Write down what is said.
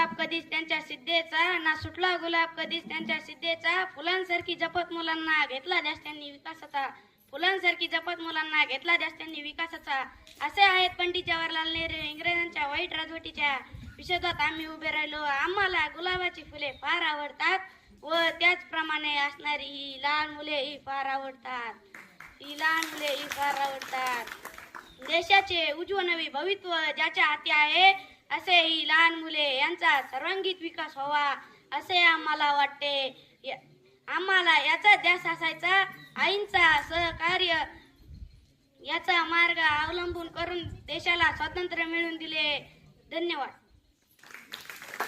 गुलाब कधीच त्यांच्या सिद्धेचा, ना सुटला गुलाब कधीच त्यांच्या सिद्धेचा. फुलांसारखी जपत मुलांना घेतला ध्यास त्यांनी विकासाचा, फुलांसारखी जपत मुलांना घेतला ध्यास त्यांनी विकासाचा. असे आहेत पंडित जवाहरलाल नेहरू, इंग्रजांच्या वाईट राजवटीच्या विरोधात आम्ही उभे राहिलो. आम्हाला गुलाबाची फुले फार आवडतात व त्याचप्रमाणे असणारी ही लहान मुले ही फार आवडतात, ही लहान मुले ही फार आवडतात. देशाचे उज्ज्वल नवे भविष्य ज्याच्या हाती आहे, असे ही लहान मुले यांचा सर्वांगीण विकास व्हावा असे आम्हाला वाटते. आम्हाला याचा ध्यास असायचा. आईंचा सहकार्य याचा मार्ग अवलंबून करून देशाला स्वातंत्र्य मिळवून दिले. धन्यवाद.